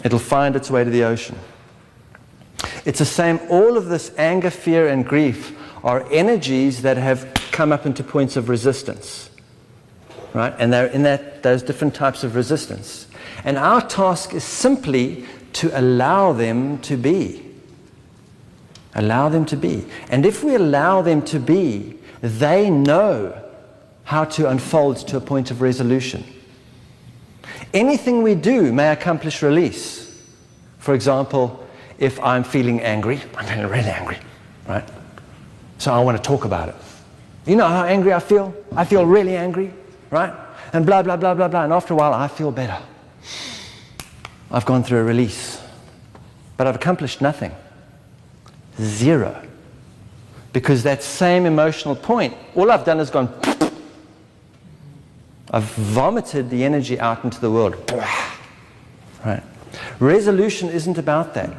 it'll find its way to the ocean. It's the same. All of this anger, fear, and grief are energies that have come up into points of resistance, right? And they're in those different types of resistance. And our task is simply to allow them to be. Allow them to be. And if we allow them to be, they know how to unfold to a point of resolution. Anything we do may accomplish release. For example, if I'm feeling angry, I'm feeling really angry, right? So I want to talk about it. You know how angry I feel? I feel really angry, right? And blah, blah, blah, blah, blah. And after a while, I feel better. I've gone through a release, but I've accomplished nothing. Zero. Because that same emotional point, all I've done is gone, I've vomited the energy out into the world. Right? Resolution isn't about that.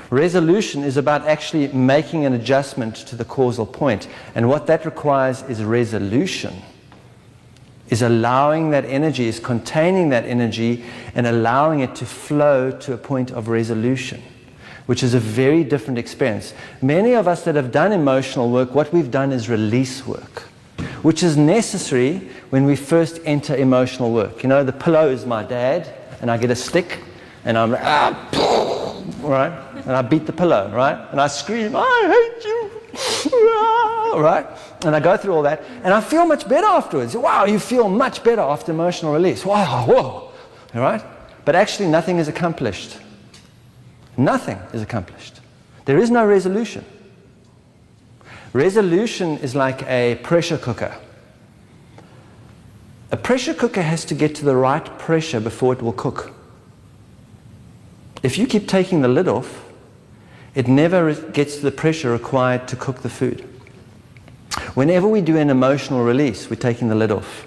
Resolution is about actually making an adjustment to the causal point. And what that requires is resolution. Is allowing that energy, is containing that energy and allowing it to flow to a point of resolution, which is a very different experience. Many of us that have done emotional work, what we've done is release work, which is necessary when we first enter emotional work. You know, the pillow is my dad, and I get a stick, and I'm like, right? And I beat the pillow, right? And I scream, I hate you, right? And I go through all that, and I feel much better afterwards. Wow, you feel much better after emotional release. Wow, whoa, all right? But actually nothing is accomplished. Nothing is accomplished. There is no resolution. Resolution is like a pressure cooker. A pressure cooker has to get to the right pressure before it will cook. If you keep taking the lid off, it never gets to the pressure required to cook the food. Whenever we do an emotional release, we're taking the lid off.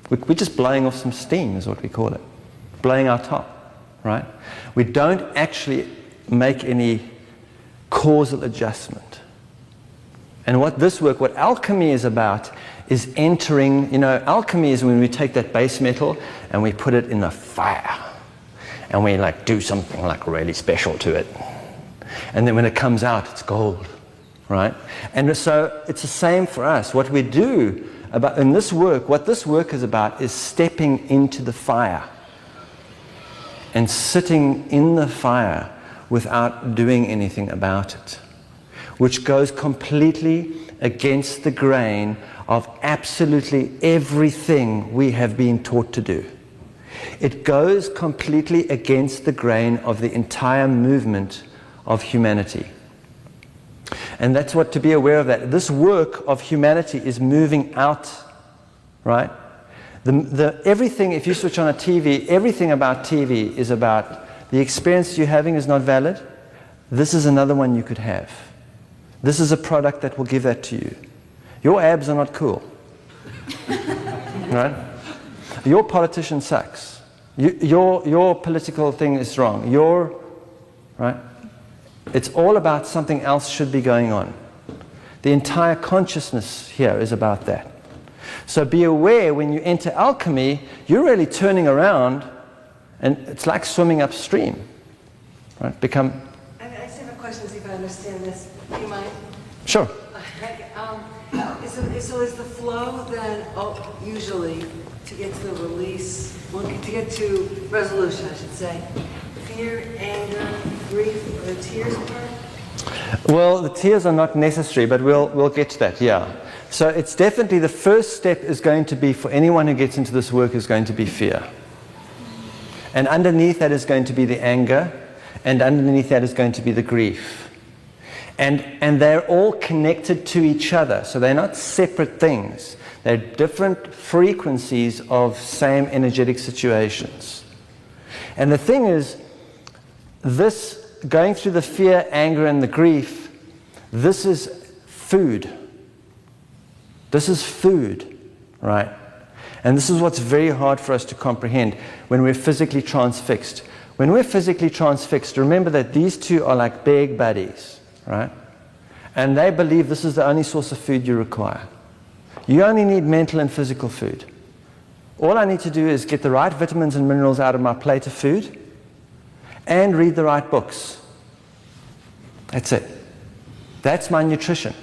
We're just blowing off some steam, is what we call it. Blowing our top, right? We don't actually make any causal adjustment. And what alchemy is about, is entering, alchemy is when we take that base metal and we put it in the fire. And we do something really special to it. And then when it comes out, it's gold, right? And so it's the same for us. What we do in this work, what this work is about is stepping into the fire and sitting in the fire without doing anything about it, which goes completely against the grain of absolutely everything we have been taught to do. It goes completely against the grain of the entire movement of humanity. And that's what to be aware of that. This work of humanity is moving out, right? Everything, if you switch on a TV, everything about TV is about the experience you're having is not valid. This is another one you could have. This is a product that will give that to you. Your abs are not cool, right? Your politician sucks. Your political thing is wrong. Right? It's all about something else should be going on. The entire consciousness here is about that. So be aware when you enter alchemy, you're really turning around, and it's like swimming upstream. Right? I just have a question, see if I understand this. Do you mind? Sure. So is the flow then, usually, to get to the release, to get to resolution, I should say, fear, anger, grief, or the tears part? Well, the tears are not necessary, but we'll get to that, yeah. So it's definitely the first step is going to be, for anyone who gets into this work, is going to be fear. And underneath that is going to be the anger, and underneath that is going to be the grief. And they're all connected to each other, so they're not separate things. They're different frequencies of same energetic situations. And the thing is, this, going through the fear, anger, and the grief, this is food. This is food, right? And this is what's very hard for us to comprehend when we're physically transfixed. When we're physically transfixed, remember that these two are like big buddies, right? And they believe this is the only source of food you require. You only need mental and physical food. All I need to do is get the right vitamins and minerals out of my plate of food and read the right books. That's it. That's my nutrition,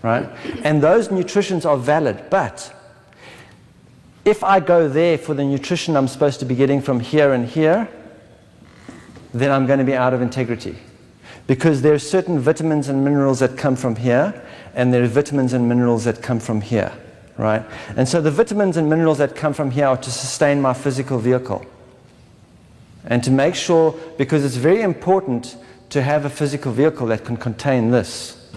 right? And those nutritions are valid, but if I go there for the nutrition I'm supposed to be getting from here and here, then I'm going to be out of integrity. Because there are certain vitamins and minerals that come from here, and there are vitamins and minerals that come from here, right? And so the vitamins and minerals that come from here are to sustain my physical vehicle. And to make sure, because it's very important to have a physical vehicle that can contain this.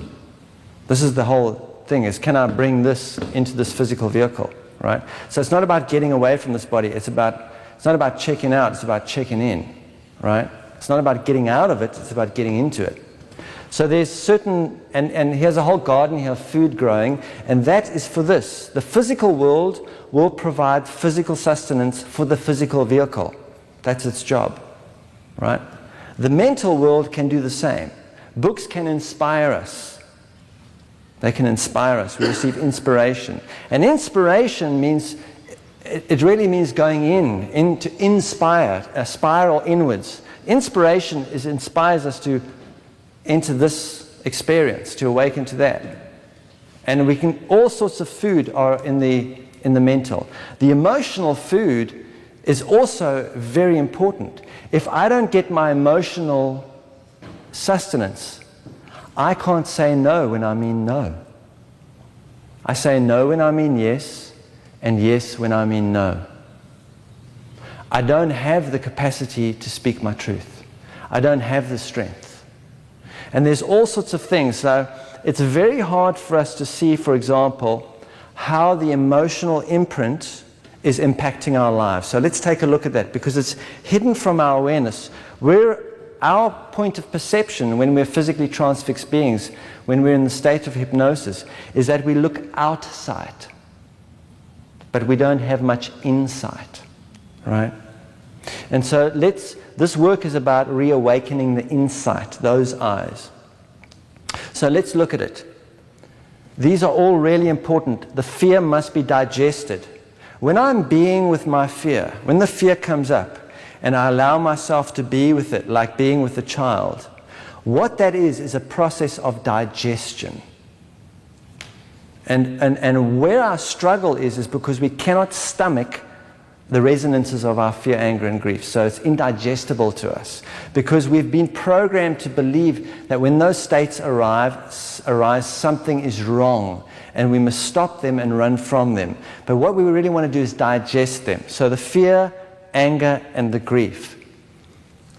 This is the whole thing, is can I bring this into this physical vehicle, right? So it's not about getting away from this body, it's not about checking out, it's about checking in, right? It's not about getting out of it, it's about getting into it. So there's certain, and here's a whole garden here of food growing, and that is for this. The physical world will provide physical sustenance for the physical vehicle. That's its job, right? The mental world can do the same. Books can inspire us. They can inspire us. We receive inspiration. And inspiration means, it really means going in to inspire, a spiral inwards. Inspiration inspires us to enter this experience, to awaken to that. And we can, all sorts of food are in the mental. The emotional food is also very important. If I don't get my emotional sustenance, I can't say no when I mean no. I say no when I mean yes, and yes when I mean no. I don't have the capacity to speak my truth. I don't have the strength. And there's all sorts of things. So it's very hard for us to see, for example, how the emotional imprint is impacting our lives. So let's take a look at that, because it's hidden from our awareness. our point of perception when we're physically transfixed beings, when we're in the state of hypnosis, is that we look outside, but we don't have much insight, right? And so this work is about reawakening the insight, those eyes. So let's look at it. These are all really important. The fear must be digested. When I'm being with my fear, when the fear comes up, and I allow myself to be with it, like being with a child, what that is a process of digestion. And where our struggle is because we cannot stomach the resonances of our fear, anger, and grief. So it's indigestible to us because we've been programmed to believe that when those states arise, something is wrong and we must stop them and run from them. But what we really want to do is digest them. So the fear, anger, and the grief.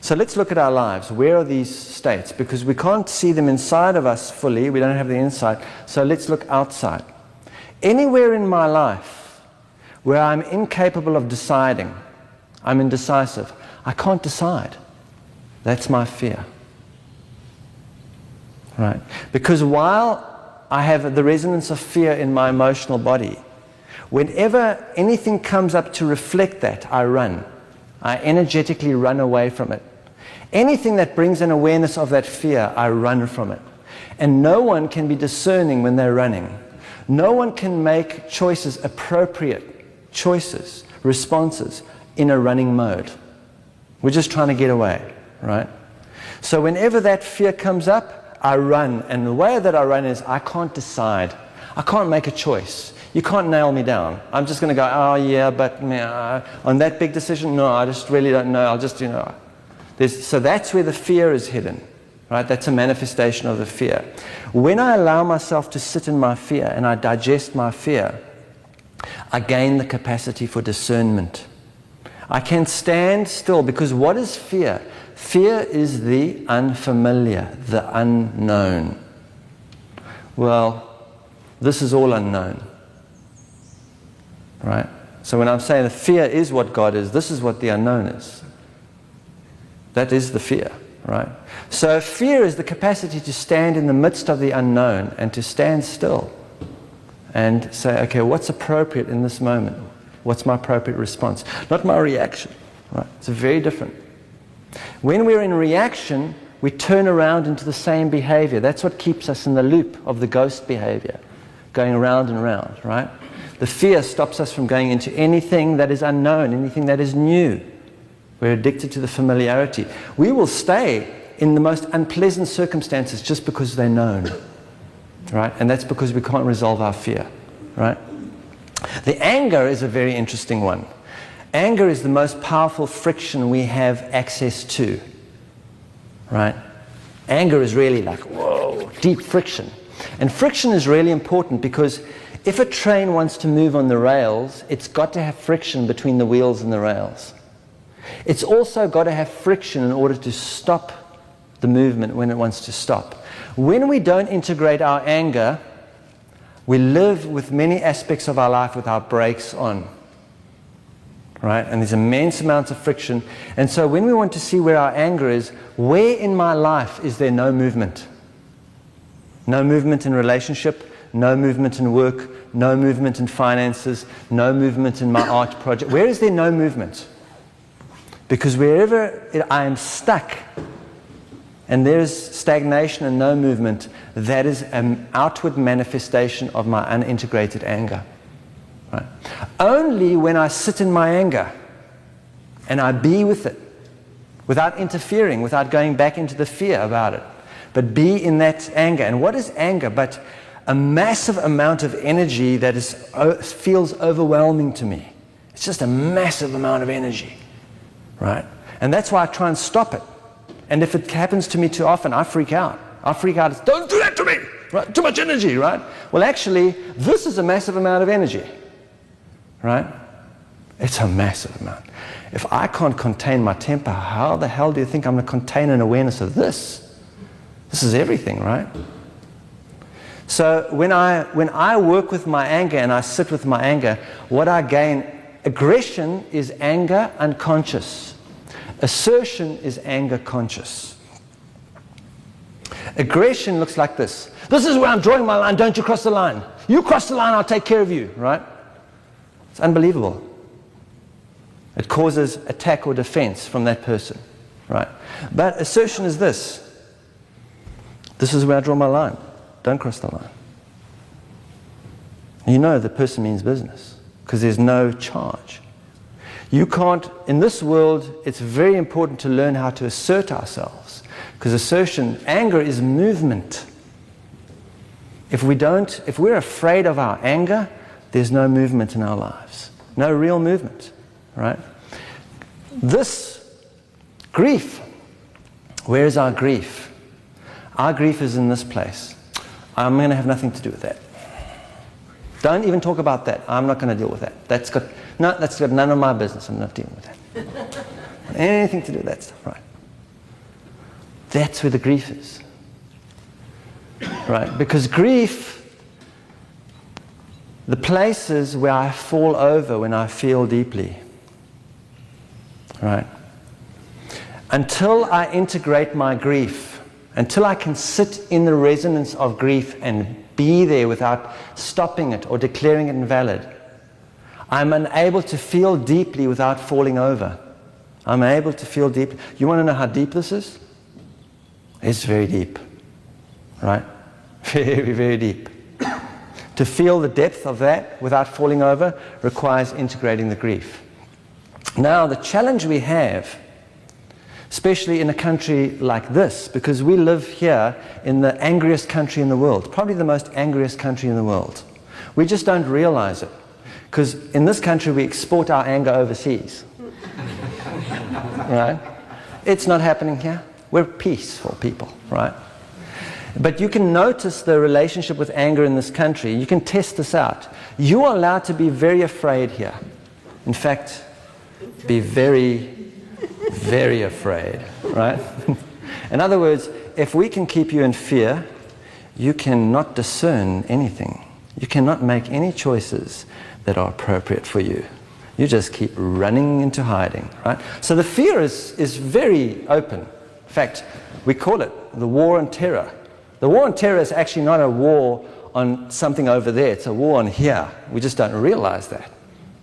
So let's look at our lives. Where are these states? Because we can't see them inside of us fully. We don't have the insight. So let's look outside. Anywhere in my life where I'm incapable of deciding, I'm indecisive, I can't decide. That's my fear. Right? Because while I have the resonance of fear in my emotional body, whenever anything comes up to reflect that, I run. I energetically run away from it. Anything that brings an awareness of that fear, I run from it. And no one can be discerning when they're running. No one can make choices, appropriate choices, responses, in a running mode. We're just trying to get away, right? So whenever that fear comes up, I run. And the way that I run is I can't decide. I can't make a choice. You can't nail me down. I'm just going to go, oh yeah, but on that big decision, no, I just really don't know. I'll just, so that's where the fear is hidden, right? That's a manifestation of the fear. When I allow myself to sit in my fear and I digest my fear, I gain the capacity for discernment. I can stand still because what is fear? Fear is the unfamiliar, the unknown. Well, this is all unknown. Right? So when I'm saying the fear is what God is, this is what the unknown is. That is the fear, right? So fear is the capacity to stand in the midst of the unknown and to stand still and say, okay, what's appropriate in this moment? What's my appropriate response? Not my reaction, right? It's very different. When we're in reaction, we turn around into the same behavior. That's what keeps us in the loop of the ghost behavior, going around and around, right? The fear stops us from going into anything that is unknown, anything that is new. We're addicted to the familiarity. We will stay in the most unpleasant circumstances just because they're known, right? And that's because we can't resolve our fear, right? The anger is a very interesting one. Anger is the most powerful friction we have access to, right? Anger is really like, whoa, deep friction. And friction is really important because if a train wants to move on the rails, it's got to have friction between the wheels and the rails. It's also got to have friction in order to stop the movement when it wants to stop. When we don't integrate our anger, we live with many aspects of our life with our brakes on. Right? And there's immense amounts of friction. And so when we want to see where our anger is, where in my life is there no movement? No movement in relationship, no movement in work, no movement in finances, no movement in my art project. Where is there no movement? Because wherever I am stuck and there is stagnation and no movement, that is an outward manifestation of my unintegrated anger. Right? Only when I sit in my anger and I be with it, without interfering, without going back into the fear about it, but be in that anger. And what is anger but a massive amount of energy that feels overwhelming to me? It's just a massive amount of energy, right? And that's why I try and stop it. And if it happens to me too often, I freak out. I freak out. It's, don't do that to me! Right? Too much energy, right? Well, actually, this is a massive amount of energy, right? It's a massive amount. If I can't contain my temper, how the hell do you think I'm going to contain an awareness of this? This is everything, right? So when I work with my anger and I sit with my anger, what I gain, aggression is anger unconscious. Assertion is anger conscious. Aggression looks like this. This is where I'm drawing my line. Don't you cross the line. You cross the line, I'll take care of you, right? It's unbelievable. It causes attack or defense from that person, right? But assertion is this. This is where I draw my line. Don't cross the line. You know the person means business because there's no charge. You can't, in this world, it's very important to learn how to assert ourselves because assertion, anger is movement. If we're afraid of our anger, there's no movement in our lives. No real movement, right? This grief, where is our grief? Our grief is in this place. I'm going to have nothing to do with that. Don't even talk about that. I'm not going to deal with that. That's got none of my business. I'm not dealing with that. Anything to do with that stuff, right? That's where the grief is. Right? Because grief, the places where I fall over when I feel deeply. Right? Until I integrate my grief, until I can sit in the resonance of grief and be there without stopping it or declaring it invalid, I'm unable to feel deeply without falling over. I'm able to feel deeply. You want to know how deep this is? It's very deep. Right? Very, very deep. To feel the depth of that without falling over requires integrating the grief. Now, the challenge we have, especially in a country like this, because we live here in the angriest country in the world, probably the most angriest country in the world. We just don't realize it. Because in this country, we export our anger overseas. Right? It's not happening here. We're peaceful people, right? But you can notice the relationship with anger in this country. You can test this out. You are allowed to be very afraid here. In fact, be very, very afraid, right? In other words, if we can keep you in fear, you cannot discern anything. You cannot make any choices that are appropriate for you. You just keep running into hiding, right? So the fear is very open. In fact, we call it the war on terror. The war on terror is actually not a war on something over there. It's a war on here. We just don't realize that,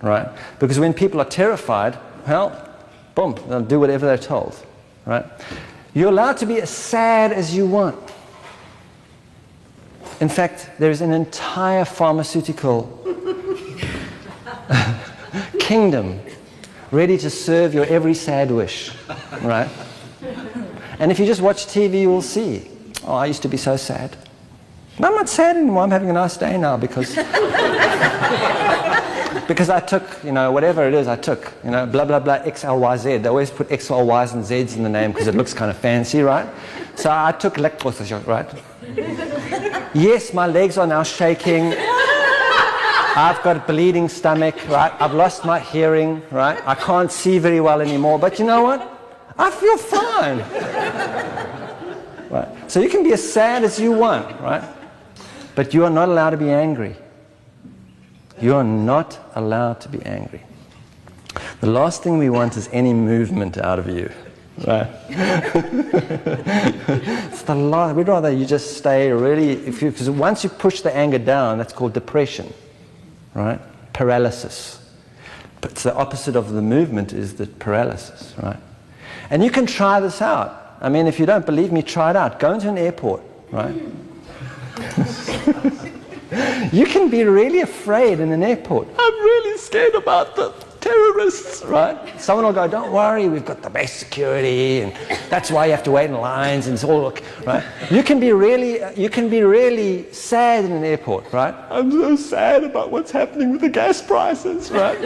right? Because when people are terrified, well, boom, they'll do whatever they're told, right? You're allowed to be as sad as you want. In fact, there's an entire pharmaceutical kingdom ready to serve your every sad wish, right? And if you just watch TV, you will see, oh, I used to be so sad. No, I'm not sad anymore. I'm having a nice day now because I took, whatever it is I took, blah, blah, blah, X, L, Y, Z. They always put X, L, Y's and Z's in the name because it looks kind of fancy, right? So I took Lactose, right? Yes, my legs are now shaking. I've got a bleeding stomach, right? I've lost my hearing, right? I can't see very well anymore. But you know what? I feel fine. Right? So you can be as sad as you want, right? But you are not allowed to be angry. You are not allowed to be angry. The last thing we want is any movement out of you. Right? It's the last. We'd rather you just stay really, because once you push the anger down, that's called depression. Right? Paralysis. But it's the opposite of the movement is the paralysis, right? And you can try this out. I mean, if you don't believe me, try it out. Go into an airport, right? You can be really afraid in an airport. I'm really scared about the terrorists, right? Someone will go, don't worry, we've got the best security, and that's why you have to wait in lines, and it's all, right? You can be really sad in an airport, right? I'm so sad about what's happening with the gas prices, right?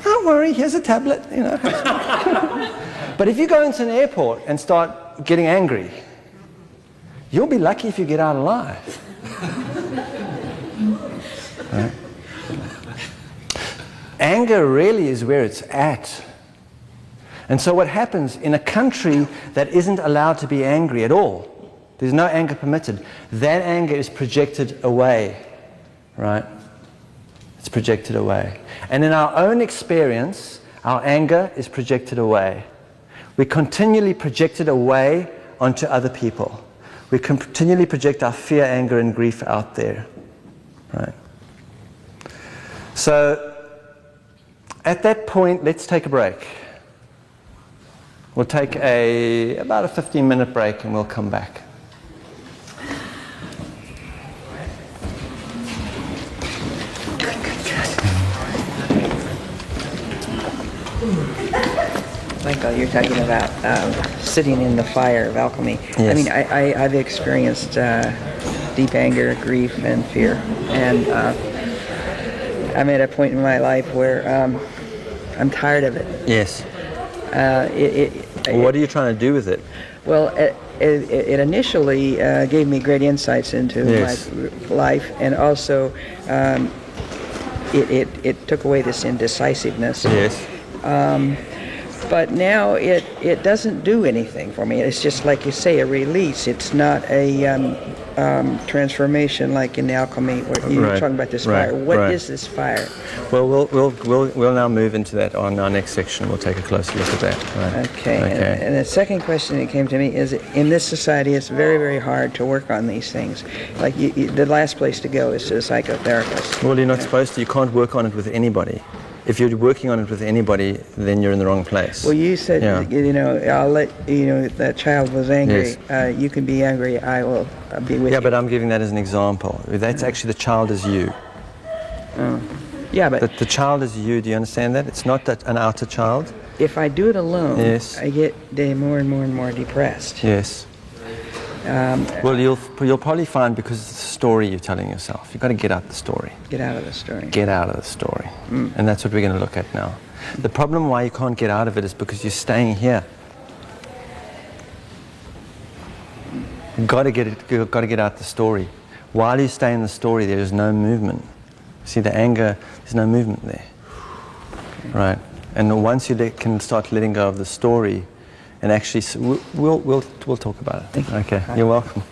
Don't worry, here's a tablet, But if you go into an airport and start getting angry, you'll be lucky if you get out alive. Right? Anger really is where it's at. And so what happens in a country that isn't allowed to be angry at all, there's no anger permitted, that anger is projected away, right? It's projected away. And in our own experience, our anger is projected away. We continually project it away onto other people. We continually project our fear, anger, and grief out there. Right? So, at that point, let's take a break. We'll take about a 15-minute break and we'll come back. Michael, you're talking about sitting in the fire of alchemy. Yes. I mean, I've experienced deep anger, grief, and fear. And I'm at a point in my life where I'm tired of it. Yes. What are you trying to do with it? Well, it initially gave me great insights into Yes. my life, and also it took away this indecisiveness. Yes. But now it doesn't do anything for me. It's just like you say, a release. It's not a transformation like in alchemy where you're Right, talking about this right, fire. What right. is this fire? Well, we'll now move into that on our next section. We'll take a closer look at that. Right. Okay. And the second question that came to me is, in this society, it's very, very hard to work on these things. Like the last place to go is to a psychotherapist. Well, you're not supposed to. You can't work on it with anybody. If you're working on it with anybody, then you're in the wrong place. Well, you said, I'll let, that child was angry. Yes. You can be angry. I will be with you. Yeah, but I'm giving that as an example. That's actually the child is you. Yeah, but The child is you. Do you understand that? It's not that an outer child. if I do it alone, Yes. I get more and more and more depressed. Yes. Well, you'll probably find because it's the story you're telling yourself. You've got to get out the story. Get out of the story. Get out of the story. And that's what we're going to look at now. The problem why you can't get out of it is because you're staying here. You've got to get out the story. While you stay in the story, there is no movement. See, the anger, there's no movement there. Right? And once you can start letting go of the story, and actually, we'll talk about it. Thank you. Okay, you're welcome.